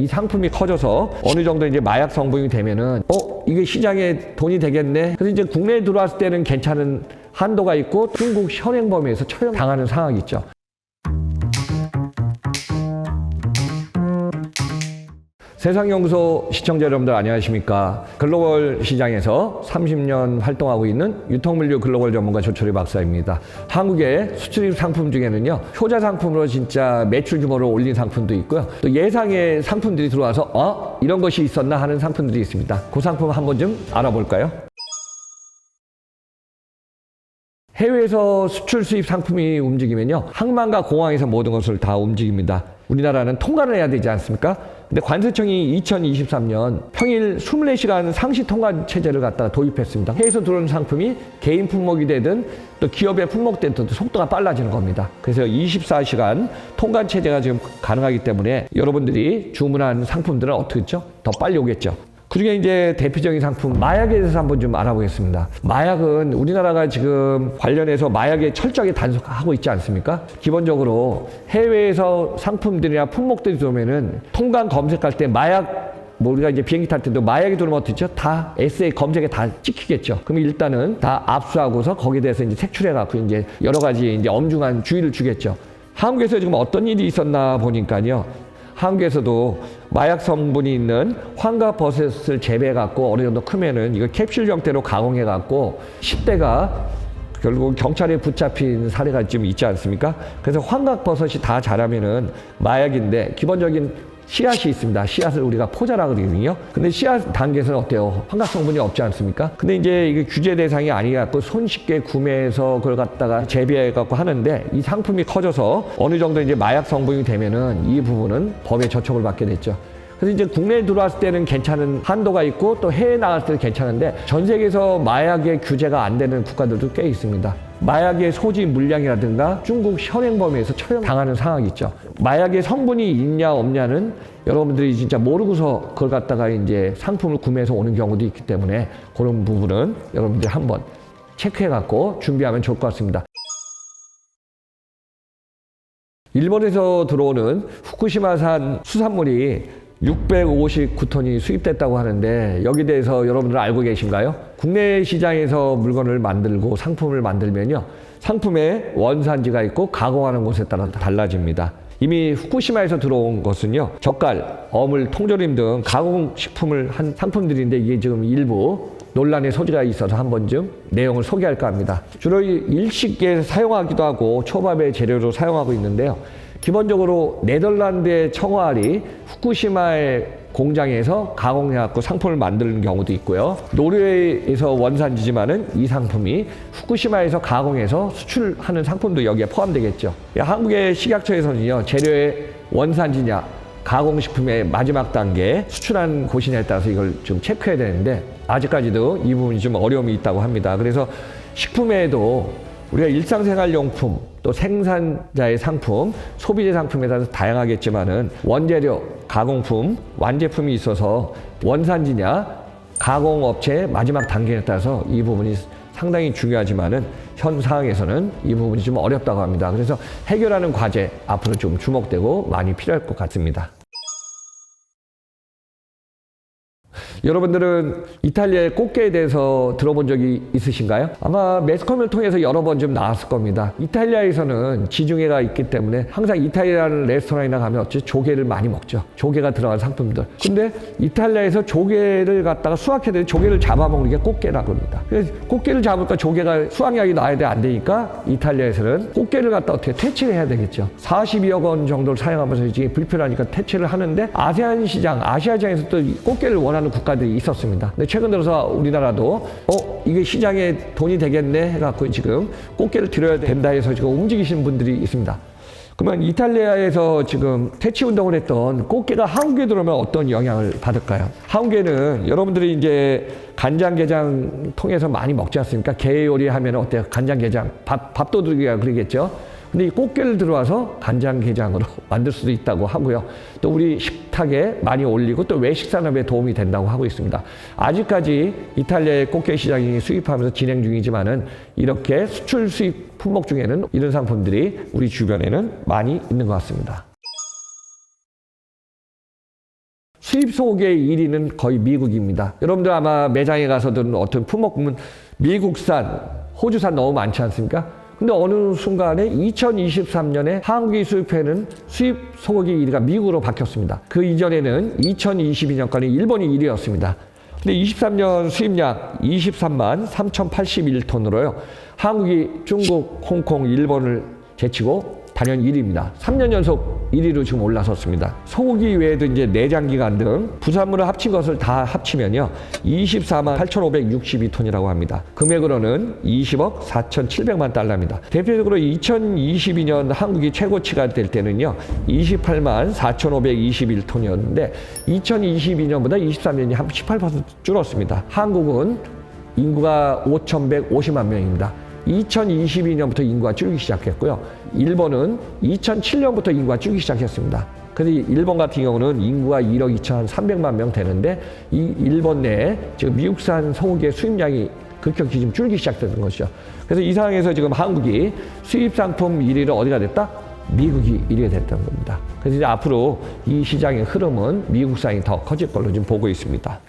이 상품이 커져서 어느 정도 이제 마약 성분이 되면은 이게 시장에 돈이 되겠네. 그래서 이제 국내에 들어왔을 때는 괜찮은 한도가 있고 중국 현행 범위에서 처형당하는 상황이 있죠. 세상연구소 시청자 여러분들 안녕하십니까. 글로벌 시장에서 30년 활동하고 있는 유통물류 글로벌 전문가 조철희 박사입니다. 한국의 수출입 상품 중에는요, 효자 상품으로 진짜 매출 규모를 올린 상품도 있고요. 또 예상의 상품들이 들어와서 이런 것이 있었나 하는 상품들이 있습니다. 그 상품 한번 좀 알아볼까요? 해외에서 수출 수입 상품이 움직이면요, 항만과 공항에서 모든 것을 다 움직입니다. 우리나라는 통관을 해야 되지 않습니까? 근데 관세청이 2023년 평일 24시간 상시 통관 체제를 갖다가 도입했습니다. 해외에서 들어오는 상품이 개인 품목이 되든 또 기업의 품목 되든 속도가 빨라지는 겁니다. 그래서 24시간 통관 체제가 지금 가능하기 때문에 여러분들이 주문한 상품들은 어떻게 했죠? 더 빨리 오겠죠. 그중에 이제 대표적인 상품 마약에 대해서 한번 좀 알아보겠습니다. 마약은 우리나라가 지금 관련해서 마약에 철저하게 단속하고 있지 않습니까? 기본적으로 해외에서 상품들이나 품목들이 들어오면은 통관 검색할 때 마약 우리가 이제 비행기 탈 때도 마약이 들어오면 어떻죠? 다 SA 검색에 다 찍히겠죠. 그럼 일단은 다 압수하고서 거기에 대해서 이제 색출해갖고 이제 여러 가지 이제 엄중한 주의를 주겠죠. 한국에서 지금 어떤 일이 있었나 보니까요. 한국에서도 마약 성분이 있는 황가버섯을 재배해갖고 어느 정도 크면은 이거 캡슐 형태로 가공해갖고 10대가 결국 경찰에 붙잡힌 사례가 좀 있지 않습니까? 그래서 황각버섯이 다 자라면은 마약인데 기본적인 씨앗이 있습니다. 씨앗을 우리가 포자라 그러거든요. 근데 씨앗 단계에서는 어때요? 황각 성분이 없지 않습니까? 근데 이제 이게 규제 대상이 아니갖고 손쉽게 구매해서 그걸 갖다가 재배해갖고 하는데 이 상품이 커져서 어느 정도 이제 마약 성분이 되면은 이 부분은 법의 저촉을 받게 됐죠. 그래서 이제 국내에 들어왔을 때는 괜찮은 한도가 있고 또 해외에 나갔을 때는 괜찮은데 전 세계에서 마약의 규제가 안 되는 국가들도 꽤 있습니다. 마약의 소지 물량이라든가 중국 현행 범위에서 처형당하는 상황이 있죠. 마약의 성분이 있냐 없냐는 여러분들이 진짜 모르고서 그걸 갖다가 이제 상품을 구매해서 오는 경우도 있기 때문에 그런 부분은 여러분들이 한번 체크해갖고 준비하면 좋을 것 같습니다. 일본에서 들어오는 후쿠시마산 수산물이 659톤이 수입됐다고 하는데 여기에 대해서 여러분들 알고 계신가요? 국내 시장에서 물건을 만들고 상품을 만들면요, 상품에 원산지가 있고 가공하는 곳에 따라 달라집니다. 이미 후쿠시마에서 들어온 것은요, 젓갈, 어물, 통조림 등 가공식품을 한 상품들인데 이게 지금 일부 논란의 소지가 있어서 한번 좀 내용을 소개할까 합니다. 주로 일식에 사용하기도 하고 초밥의 재료로 사용하고 있는데요. 기본적으로 네덜란드의 청어알이 후쿠시마의 공장에서 가공해갖고 상품을 만드는 경우도 있고요. 노르웨이에서 원산지지만은 이 상품이 후쿠시마에서 가공해서 수출하는 상품도 여기에 포함되겠죠. 한국의 식약처에서는요, 재료의 원산지냐, 가공식품의 마지막 단계 수출한 곳이냐에 따라서 이걸 좀 체크해야 되는데 아직까지도 이 부분이 좀 어려움이 있다고 합니다. 그래서 식품에도 우리가 일상생활용품, 또 생산자의 상품, 소비재 상품에 따라서 다양하겠지만은 원재료, 가공품, 완제품이 있어서 원산지냐, 가공업체의 마지막 단계에 따라서 이 부분이 상당히 중요하지만은 현 상황에서는 이 부분이 좀 어렵다고 합니다. 그래서 해결하는 과제 앞으로 좀 주목되고 많이 필요할 것 같습니다. 여러분들은 이탈리아의 꽃게에 대해서 들어본 적이 있으신가요? 아마 매스컴을 통해서 여러 번 좀 나왔을 겁니다. 이탈리아에서는 지중해가 있기 때문에 항상 이탈리아라는 레스토랑이나 가면 어찌 조개를 많이 먹죠. 조개가 들어간 상품들. 근데 이탈리아에서 조개를 갖다가 수확해야 조개를 잡아먹는 게 꽃게라고 합니다. 그래서 꽃게를 잡을까 조개가 수확량이 나야 돼 안 되니까 이탈리아에서는 꽃게를 갖다 어떻게 퇴치를 해야 되겠죠. 42억 원 정도를 사용하면서 이게 불편하니까 퇴치를 하는데 아세안 시장, 아시아 시장에서 또 꽃게를 원하는 국가들이 있었습니다. 근데 최근 들어서 우리나라도 이게 시장에 돈이 되겠네 해갖고 지금 꽃게를 들여야 된다 해서 지금 움직이시는 분들이 있습니다. 그러면 이탈리아에서 지금 퇴치 운동을 했던 꽃게가 한국에 들어오면 어떤 영향을 받을까요? 한국에는 여러분들이 이제 간장게장 통해서 많이 먹지 않습니까? 게 요리 하면 어때요? 간장게장, 밥도둑이가 그러겠죠? 근데 이 꽃게를 들어와서 간장게장으로 만들 수도 있다고 하고요. 또 우리 식탁에 많이 올리고 또 외식 산업에 도움이 된다고 하고 있습니다. 아직까지 이탈리아의 꽃게 시장이 수입하면서 진행 중이지만은 이렇게 수출 수입 품목 중에는 이런 상품들이 우리 주변에는 많이 있는 것 같습니다. 수입 소고기의 1위는 거의 미국입니다. 여러분들 아마 매장에 가서든 어떤 품목 보면 미국산, 호주산 너무 많지 않습니까? 근데 어느 순간에 2023년에 한국이 수입해는 수입 소고기 1위가 미국으로 바뀌었습니다. 그 이전에는 2022년까지 일본이 1위였습니다. 근데 23년 수입량 23만 3,081톤으로요. 한국이 중국, 홍콩, 일본을 제치고 단연 1위입니다. 3년 연속 1위로 지금 올라섰습니다. 소고기 외에도 이제 내장기관 등 부산물을 합친 것을 다 합치면요. 24만 8,562톤이라고 합니다. 금액으로는 20억 4,700만 달러입니다. 대표적으로 2022년 한국이 최고치가 될 때는요. 28만 4,521톤이었는데 2022년보다 23년이 한 18% 줄었습니다. 한국은 인구가 5,150만 명입니다. 2022년부터 인구가 줄기 시작했고요. 일본은 2007년부터 인구가 줄기 시작했습니다. 근데 일본 같은 경우는 인구가 1억 2,300만 명 되는데 이 일본 내에 지금 미국산 소고기의 수입량이 급격히 지금 줄기 시작되는 것이죠. 그래서 이 상황에서 지금 한국이 수입 상품 1위로 어디가 됐다? 미국이 1위가 됐다는 겁니다. 그래서 이제 앞으로 이 시장의 흐름은 미국산이 더 커질 걸로 지금 보고 있습니다.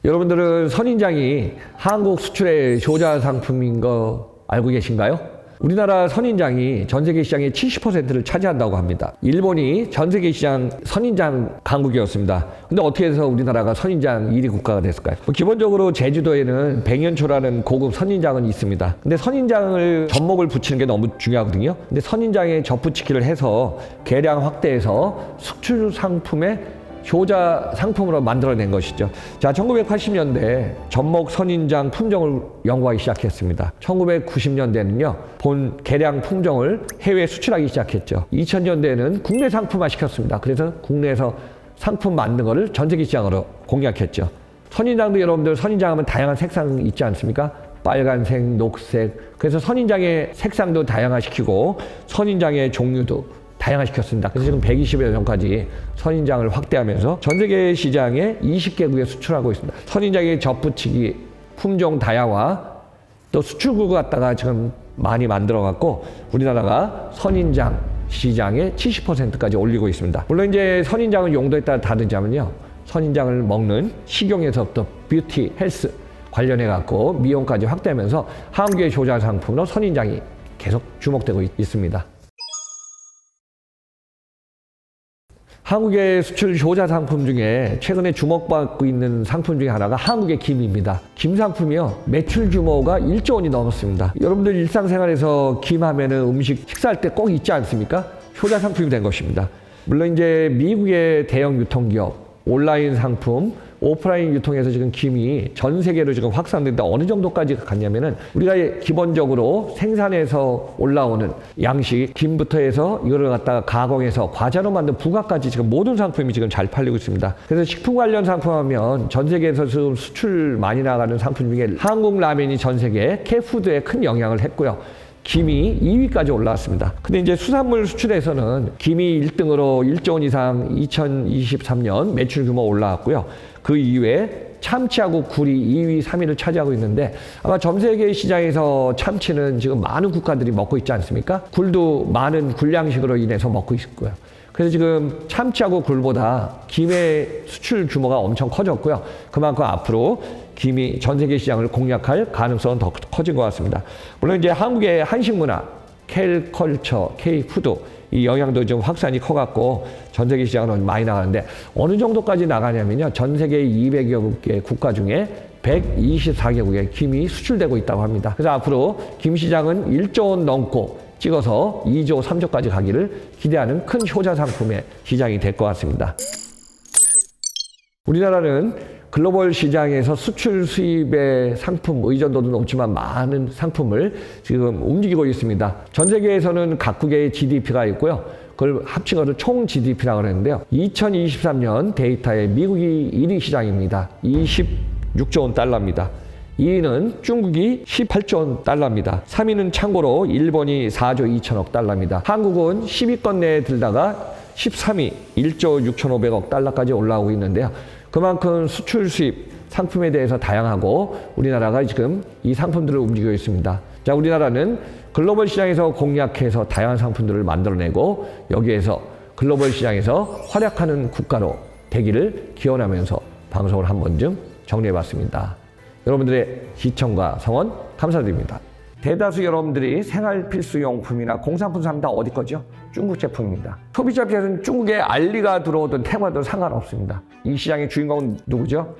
여러분들은 선인장이 한국 수출의 조자 상품인 거 알고 계신가요? 우리나라 선인장이 전 세계 시장의 70%를 차지한다고 합니다. 일본이 전 세계 시장 선인장 강국이었습니다. 근데 어떻게 해서 우리나라가 선인장 1위 국가가 됐을까요? 기본적으로 제주도에는 백년초라는 고급 선인장은 있습니다. 근데 선인장을 접목을 붙이는 게 너무 중요하거든요. 근데 선인장에 접붙이기를 해서 개량 확대해서 수출 상품의 효자 상품으로 만들어낸 것이죠. 자, 1980년대 접목 선인장 품종을 연구하기 시작했습니다. 1990년대는요, 본 개량 품종을 해외에 수출하기 시작했죠. 2000년대에는 국내 상품화 시켰습니다. 그래서 국내에서 상품 만든 거를 전 세계 시장으로 공략했죠. 선인장도 여러분들 선인장 하면 다양한 색상이 있지 않습니까? 빨간색, 녹색. 그래서 선인장의 색상도 다양화시키고 선인장의 종류도 다양화시켰습니다. 그래서 지금 120여 종까지 선인장을 확대하면서 전 세계 시장에 20개국에 수출하고 있습니다. 선인장의 접붙이기, 품종 다양화, 또 수출국을 갖다가 지금 많이 만들어갖고 우리나라가 선인장 시장의 70%까지 올리고 있습니다. 물론 이제 선인장은 용도에 따라 다르자면요. 선인장을 먹는 식용에서부터 뷰티, 헬스 관련해갖고 미용까지 확대하면서 한국의 조자 상품으로 선인장이 계속 주목되고 있습니다. 한국의 수출 효자 상품 중에 최근에 주목받고 있는 상품 중에 하나가 한국의 김입니다. 김 상품이요. 매출 규모가 1조 원이 넘었습니다. 여러분들 일상생활에서 김 하면은 음식 식사할 때 꼭 있지 않습니까? 효자 상품이 된 것입니다. 물론 이제 미국의 대형 유통기업, 온라인 상품, 오프라인 유통에서 지금 김이 전 세계로 지금 확산된다. 어느 정도까지 갔냐면은 우리가 기본적으로 생산해서 올라오는 양식, 김부터 해서 이거를 갖다가 가공해서 과자로 만든 부가까지 지금 모든 상품이 지금 잘 팔리고 있습니다. 그래서 식품 관련 상품 하면 전 세계에서 지금 수출 많이 나가는 상품 중에 한국 라면이 전 세계 K푸드에 큰 영향을 했고요. 김이 2위까지 올라왔습니다. 근데 이제 수산물 수출에서는 김이 1등으로 1조 원 이상 2023년 매출 규모 올라왔고요. 그 이외에 참치하고 굴이 2위, 3위를 차지하고 있는데 아마 전 세계 시장에서 참치는 지금 많은 국가들이 먹고 있지 않습니까? 굴도 많은 굴량식으로 인해서 먹고 있고요. 그래서 지금 참치하고 굴보다 김의 수출 규모가 엄청 커졌고요. 그만큼 앞으로 김이 전 세계 시장을 공략할 가능성은 더 커진 것 같습니다. 물론 이제 한국의 한식 문화, K컬처, K푸드 이 영향도 좀 확산이 커갖고 전 세계 시장으로 많이 나가는데 어느 정도까지 나가냐면요. 전 세계 200여 개 국가 중에 124개국에 김이 수출되고 있다고 합니다. 그래서 앞으로 김 시장은 1조 원 넘고 찍어서 2조, 3조까지 가기를 기대하는 큰 효자 상품의 시장이 될 것 같습니다. 우리나라는 글로벌 시장에서 수출 수입의 상품 의존도도 높지만 많은 상품을 지금 움직이고 있습니다. 전 세계에서는 각국의 GDP가 있고요. 그걸 합친 것을 총 GDP라고 하는데요. 2023년 데이터에 미국이 1위 시장입니다. 26조 원 달러입니다. 2위는 중국이 18조 원 달러입니다. 3위는 참고로 일본이 4조 2천억 달러입니다. 한국은 10위권 내에 들다가 13위 1조 6,500억 달러까지 올라오고 있는데요. 그만큼 수출 수입 상품에 대해서 다양하고 우리나라가 지금 이 상품들을 움직이고 있습니다. 자, 우리나라는 글로벌 시장에서 공략해서 다양한 상품들을 만들어내고 여기에서 글로벌 시장에서 활약하는 국가로 되기를 기원하면서 방송을 한 번쯤 정리해봤습니다. 여러분들의 시청과 성원 감사드립니다. 대다수 여러분들이 생활 필수용품이나 공산품 사면 다 어디 거죠? 중국 제품입니다. 소비자 입장에서는 중국에 알리가 들어오든 테마든 상관없습니다. 이 시장의 주인공은 누구죠?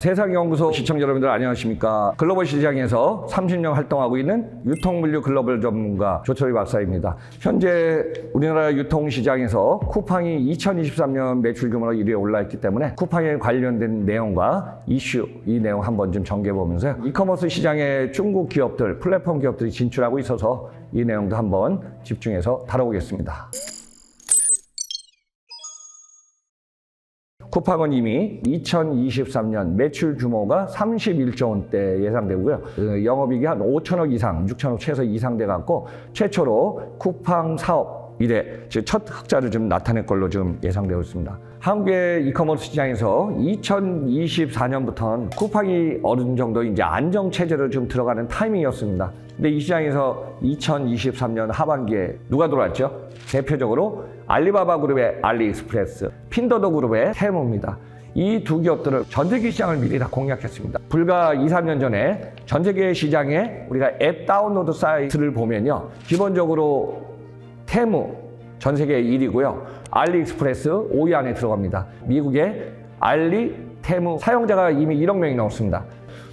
세상연구소 시청자 여러분들 안녕하십니까? 글로벌 시장에서 30년 활동하고 있는 유통물류 글로벌 전문가 조철희 박사입니다. 현재 우리나라 유통시장에서 쿠팡이 2023년 매출 규모로 1위에 올라있기 때문에 쿠팡에 관련된 내용과 이슈, 이 내용 한번 좀 정리해보면서 이커머스 시장에 중국 기업들, 플랫폼 기업들이 진출하고 있어서 이 내용도 한번 집중해서 다뤄보겠습니다. 쿠팡은 이미 2023년 매출 규모가 31조 원대 예상되고요. 영업이익이 한 5천억 이상, 6천억 최소 이상 돼갖고 최초로 쿠팡 사업 이래 첫 흑자를 좀 나타낼 걸로 좀 예상되고 있습니다. 한국의 이커머스 시장에서 2024년부터는 쿠팡이 어느 정도 이제 안정 체제로 좀 들어가는 타이밍이었습니다. 근데 이 시장에서 2023년 하반기에 누가 들어왔죠? 대표적으로 알리바바 그룹의 알리익스프레스, 핀더더 그룹의 테무입니다. 이 두 기업들을 전 세계 시장을 미리 다 공략했습니다. 불과 2, 3년 전에 전 세계 시장에 우리가 앱 다운로드 사이트를 보면요. 기본적으로 테무 전 세계 1위고요. 알리익스프레스 5위 안에 들어갑니다. 미국의 알리, 테무 사용자가 이미 1억 명이 넘습니다.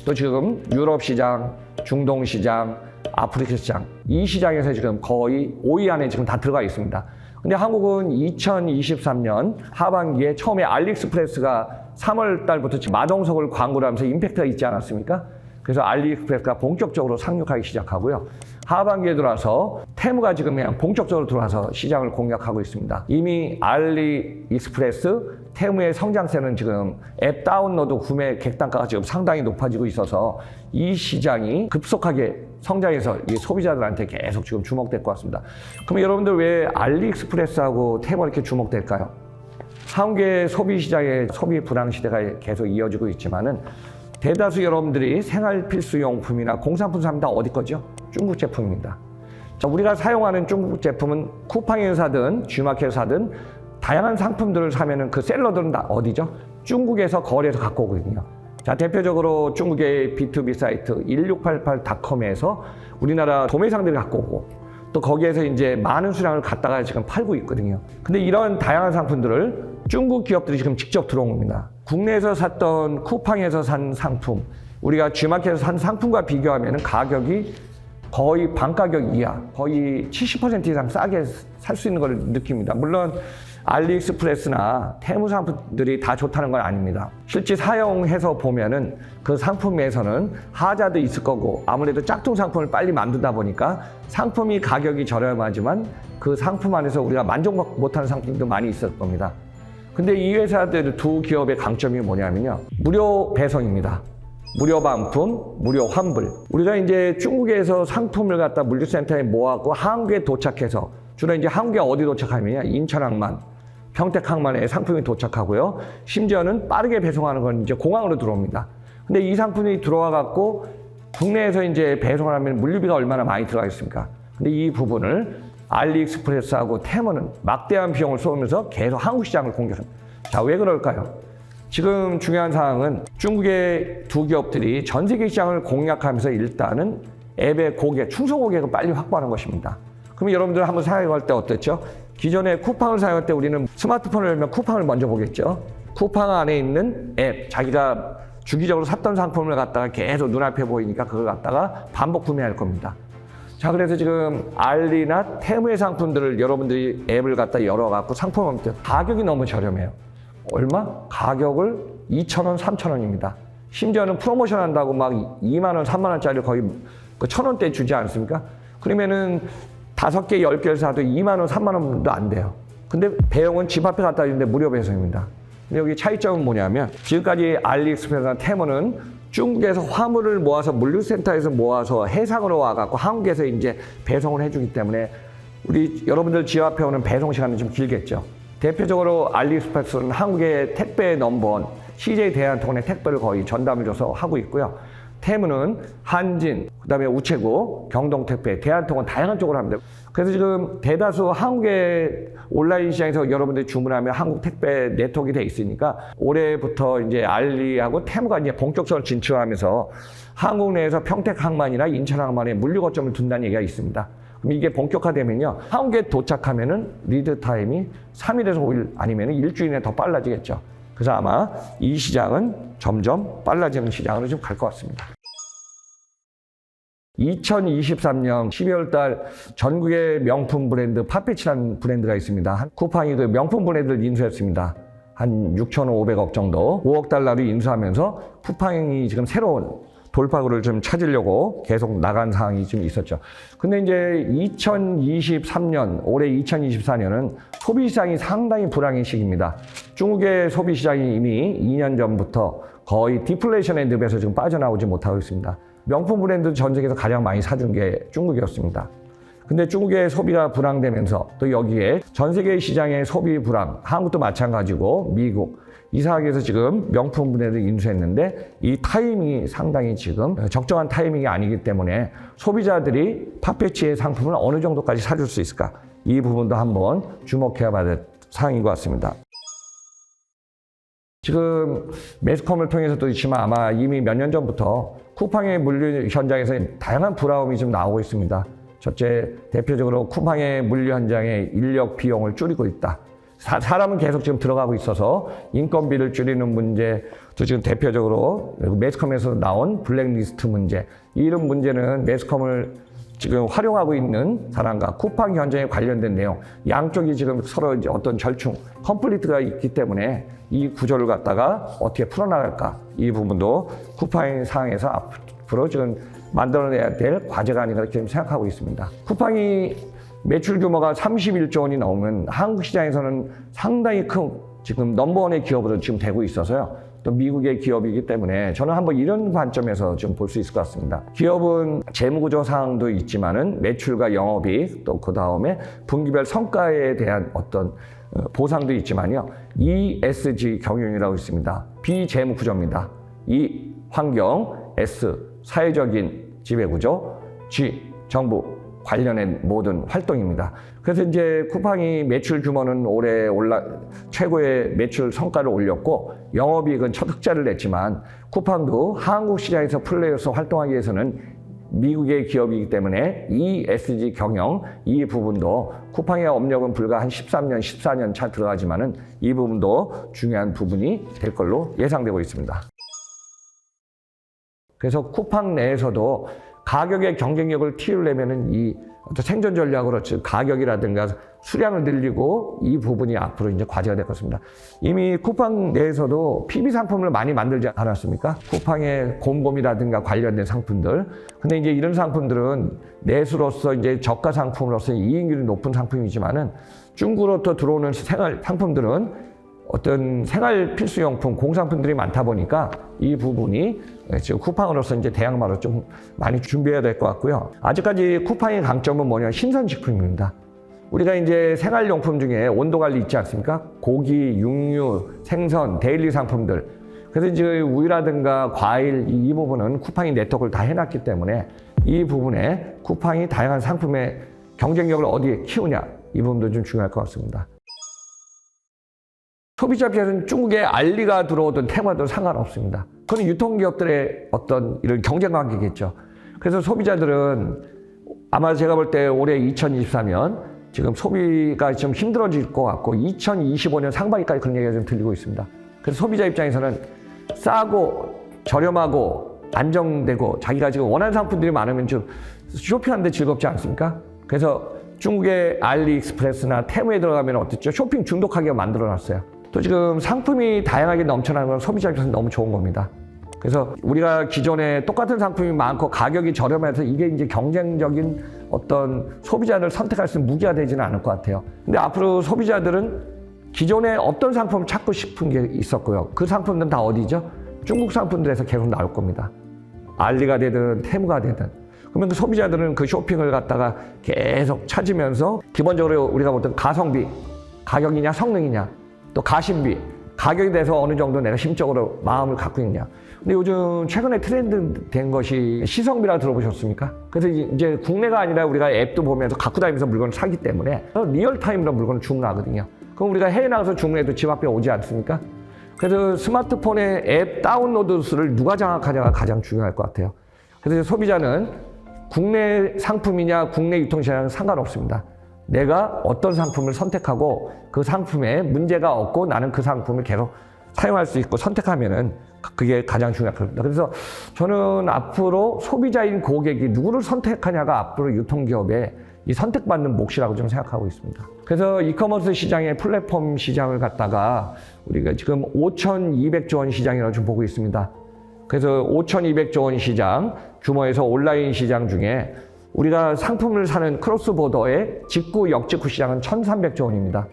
또 지금 유럽 시장, 중동 시장, 아프리카 시장 이 시장에서 지금 거의 5위 안에 지금 다 들어가 있습니다. 근데 한국은 2023년 하반기에 처음에 알리익스프레스가 3월 달부터 지금 마동석을 광고를 하면서 임팩트가 있지 않았습니까? 그래서 알리익스프레스가 본격적으로 상륙하기 시작하고요. 하반기에 들어와서 테무가 지금 그냥 본격적으로 들어와서 시장을 공략하고 있습니다. 이미 알리익스프레스, 테무의 성장세는 지금 앱 다운로드 구매 객단가가 지금 상당히 높아지고 있어서 이 시장이 급속하게 성장해서 이 소비자들한테 계속 지금 주목될 것 같습니다. 그럼 여러분들 왜 알리익스프레스하고 테무가 이렇게 주목될까요? 한국의 소비 시장의 소비 불황 시대가 계속 이어지고 있지만은 대다수 여러분들이 생활 필수용품이나 공산품 사면 다 어디 거죠? 중국 제품입니다. 자, 우리가 사용하는 중국 제품은 쿠팡에서 사든 G마켓에서 사든 다양한 상품들을 사면은 그 셀러들은 다 어디죠? 중국에서 거래해서 갖고 오거든요. 자, 대표적으로 중국의 B2B 사이트 1688.com에서 우리나라 도매상들이 갖고 오고 또 거기에서 이제 많은 수량을 갖다가 지금 팔고 있거든요. 근데 이런 다양한 상품들을 중국 기업들이 지금 직접 들어온 겁니다. 국내에서 샀던 쿠팡에서 산 상품, 우리가 G마켓에서 산 상품과 비교하면 가격이 거의 반가격 이하, 거의 70% 이상 싸게 살 수 있는 걸 느낍니다. 물론 알리익스프레스나 테무 상품들이 다 좋다는 건 아닙니다. 실제 사용해서 보면은 그 상품에서는 하자도 있을 거고 아무래도 짝퉁 상품을 빨리 만들다 보니까 상품이 가격이 저렴하지만 그 상품 안에서 우리가 만족 못하는 상품도 많이 있을 겁니다. 근데 이 회사들 두 기업의 강점이 뭐냐면요. 무료 배송입니다. 무료 반품, 무료 환불. 우리가 이제 중국에서 상품을 갖다 물류센터에 모아갖고 한국에 도착해서 주로 이제 한국에 어디 도착하면요. 인천항만, 평택항만에 상품이 도착하고요. 심지어는 빠르게 배송하는 건 이제 공항으로 들어옵니다. 근데 이 상품이 들어와갖고 국내에서 이제 배송을 하면 물류비가 얼마나 많이 들어가 있습니까? 근데 이 부분을 알리익스프레스하고 테무는 막대한 비용을 쏘면서 계속 한국 시장을 공격합니다. 자, 왜 그럴까요? 지금 중요한 사항은 중국의 두 기업들이 전 세계 시장을 공략하면서 일단은 앱의 고객, 충성 고객을 빨리 확보하는 것입니다. 그럼 여러분들 한번 사용할 때 어땠죠? 기존에 쿠팡을 사용할 때 우리는 스마트폰을 열면 쿠팡을 먼저 보겠죠? 쿠팡 안에 있는 앱, 자기가 주기적으로 샀던 상품을 갖다가 계속 눈앞에 보이니까 그걸 갖다가 반복 구매할 겁니다. 자, 그래서 지금 알리나 테무의 상품들을 여러분들이 앱을 갖다 열어갖고 상품을 보면 가격이 너무 저렴해요. 얼마? 가격을 2,000원, 3,000원입니다. 심지어는 프로모션 한다고 막 2만 원, 3만 원짜리 거의 1,000원대 주지 않습니까? 그러면은 5개, 10개를 사도 2만 원, 3만 원도 안 돼요. 근데 배송은 집 앞에 갖다 주는데 무료 배송입니다. 근데 여기 차이점은 뭐냐면 지금까지 알리익스프레스나 테무는 중국에서 화물을 모아서 물류센터에서 모아서 해상으로 와갖고 한국에서 이제 배송을 해주기 때문에 우리 여러분들 집 앞에 오는 배송 시간은 좀 길겠죠. 대표적으로 알리익스프레스는 한국의 택배 넘버원 CJ 대한통운의 택배를 거의 전담을 줘서 하고 있고요. 테무는 한진, 그다음에 우체국, 경동택배, 대한통운 다양한 쪽으로 합니다. 그래서 지금 대다수 한국의 온라인 시장에서 여러분들이 주문하면 한국 택배 네트워크가 돼 있으니까 올해부터 이제 알리하고 테무가 이제 본격적으로 진출하면서 한국 내에서 평택항만이나 인천항만에 물류 거점을 둔다는 얘기가 있습니다. 그럼 이게 본격화되면요, 한국에 도착하면은 리드 타임이 3일에서 5일 아니면 일주일 내에 더 빨라지겠죠. 그래서 아마 이 시장은 점점 빨라지는 시장으로 좀 갈 것 같습니다. 2023년 12월 달 전국의 명품 브랜드 파페치라는 브랜드가 있습니다. 쿠팡이 그 명품 브랜드를 인수했습니다. 한 6,500억 정도, 5억 달러를 인수하면서 쿠팡이 지금 새로운 돌파구를 좀 찾으려고 계속 나간 상황이 좀 있었죠. 근데 이제 2023년, 올해 2024년은 소비시장이 상당히 불황의 시기입니다. 중국의 소비시장이 이미 2년 전부터 거의 디플레이션의 늪에서 지금 빠져나오지 못하고 있습니다. 명품 브랜드 전 세계에서 가장 많이 사준 게 중국이었습니다. 근데 중국의 소비가 불황되면서 또 여기에 전 세계 시장의 소비 불황, 한국도 마찬가지고 미국, 이상하게 해서 지금 명품 브랜드를 인수했는데 이 타이밍이 상당히 지금 적정한 타이밍이 아니기 때문에 소비자들이 파페치의 상품을 어느 정도까지 사줄 수 있을까? 이 부분도 한번 주목해야 될 사항인 것 같습니다. 지금 매스컴을 통해서도 있지만 아마 이미 몇 년 전부터 쿠팡의 물류 현장에서 다양한 불황이 좀 나오고 있습니다. 첫째, 대표적으로 쿠팡의 물류 현장의 인력 비용을 줄이고 있다. 사람은 계속 지금 들어가고 있어서 인건비를 줄이는 문제, 또 지금 대표적으로 매스컴에서 나온 블랙리스트 문제, 이런 문제는 매스컴을 지금 활용하고 있는 사람과 쿠팡 현장에 관련된 내용, 양쪽이 지금 서로 이제 어떤 절충, 컴플리트가 있기 때문에 이 구조를 갖다가 어떻게 풀어나갈까, 이 부분도 쿠팡 상황에서 앞으로 지금 만들어내야 될 과제가 아닌가 이렇게 생각하고 있습니다. 쿠팡이 매출 규모가 31조 원이 넘으면 한국 시장에서는 상당히 큰 지금 넘버원의 기업으로 지금 되고 있어서요. 또 미국의 기업이기 때문에 저는 한번 이런 관점에서 좀 볼 수 있을 것 같습니다. 기업은 재무구조 사항도 있지만은 매출과 영업이익, 또 그 다음에 분기별 성과에 대한 어떤 보상도 있지만요. ESG 경영이라고 있습니다. 비재무구조입니다. E 환경, S 사회적인 지배구조, G 정부 관련된 모든 활동입니다. 그래서 이제 쿠팡이 매출 규모는 올해 최고의 매출 성과를 올렸고 영업이익은 첫 흑자를 냈지만 쿠팡도 한국 시장에서 플레이어로서 활동하기 위해서는 미국의 기업이기 때문에 ESG 경영 이 부분도 쿠팡의 업력은 불과 한 13년, 14년 차 들어가지만은 이 부분도 중요한 부분이 될 걸로 예상되고 있습니다. 그래서 쿠팡 내에서도 가격의 경쟁력을 틔우려면은 이 어떤 생존 전략으로 즉 가격이라든가 수량을 늘리고 이 부분이 앞으로 이제 과제가 될 것입니다. 이미 쿠팡 내에서도 PB 상품을 많이 만들지 않았습니까? 쿠팡의 곰곰이라든가 관련된 상품들. 근데 이제 이런 상품들은 내수로서 이제 저가 상품으로서 이익률이 높은 상품이지만은 중국으로부터 들어오는 생활 상품들은 어떤 생활 필수용품, 공산품들이 많다 보니까 이 부분이 지금 쿠팡으로서 이제 대항마로 좀 많이 준비해야 될 것 같고요. 아직까지 쿠팡의 강점은 뭐냐? 신선식품입니다. 우리가 이제 생활용품 중에 온도관리 있지 않습니까? 고기, 육류, 생선, 데일리 상품들. 그래서 이제 우유라든가 과일 이 부분은 쿠팡이 네트워크를 다 해놨기 때문에 이 부분에 쿠팡이 다양한 상품의 경쟁력을 어디에 키우냐 이 부분도 좀 중요할 것 같습니다. 소비자 입장에서는 중국에 알리가 들어오든 테마도 상관없습니다. 그건 유통기업들의 어떤 이런 경쟁 관계겠죠. 그래서 소비자들은 아마 제가 볼 때 올해 2024년 지금 소비가 좀 힘들어질 것 같고 2025년 상반기까지 그런 얘기가 좀 들리고 있습니다. 그래서 소비자 입장에서는 싸고 저렴하고 안정되고 자기가 지금 원하는 상품들이 많으면 좀 쇼핑하는데 즐겁지 않습니까? 그래서 중국의 알리익스프레스나 테무에 들어가면 어떻죠? 쇼핑 중독하게 만들어놨어요. 또 지금 상품이 다양하게 넘쳐나는 건 소비자 입장에서 너무 좋은 겁니다. 그래서 우리가 기존에 똑같은 상품이 많고 가격이 저렴해서 이게 이제 경쟁적인 어떤 소비자를 선택할 수 있는 무기가 되지는 않을 것 같아요. 근데 앞으로 소비자들은 기존에 어떤 상품을 찾고 싶은 게 있었고요. 그 상품들은 다 어디죠? 중국 상품들에서 계속 나올 겁니다. 알리가 되든 테무가 되든. 그러면 그 소비자들은 그 쇼핑을 갖다가 계속 찾으면서 기본적으로 우리가 볼 때 가성비, 가격이냐 성능이냐, 또 가심비, 가격에 대해서 어느 정도 내가 심적으로 마음을 갖고 있냐. 근데 요즘 최근에 트렌드 된 것이 시성비라 들어보셨습니까? 그래서 이제 국내가 아니라 우리가 앱도 보면서 갖고 다니면서 물건을 사기 때문에 리얼타임으로 물건을 주문하거든요. 그럼 우리가 해외 나가서 주문해도 집 앞에 오지 않습니까? 그래서 스마트폰의 앱 다운로드 수를 누가 장악하냐가 가장 중요할 것 같아요. 그래서 소비자는 국내 상품이냐 국내 유통시장은 상관없습니다. 내가 어떤 상품을 선택하고 그 상품에 문제가 없고 나는 그 상품을 계속 사용할 수 있고 선택하면은 그게 가장 중요할 겁니다. 그래서 저는 앞으로 소비자인 고객이 누구를 선택하냐가 앞으로 유통기업의 이 선택받는 몫이라고 좀 생각하고 있습니다. 그래서 이커머스 시장의 플랫폼 시장을 갖다가 우리가 지금 5,200조 원 시장이라고 좀 보고 있습니다. 그래서 5,200조 원 시장 규모에서 온라인 시장 중에 우리가 상품을 사는 크로스보더의 직구, 역직구 시장은 1,300조 원입니다.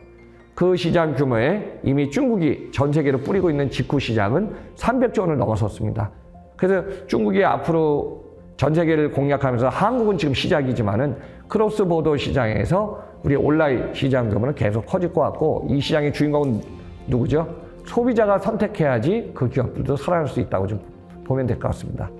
그 시장 규모에 이미 중국이 전 세계로 뿌리고 있는 직구 시장은 300조 원을 넘어섰습니다. 그래서 중국이 앞으로 전 세계를 공략하면서 한국은 지금 시작이지만은 크로스보더 시장에서 우리 온라인 시장 규모는 계속 커질 것 같고 이 시장의 주인공은 누구죠? 소비자가 선택해야지 그 기업들도 살아날 수 있다고 좀 보면 될 것 같습니다.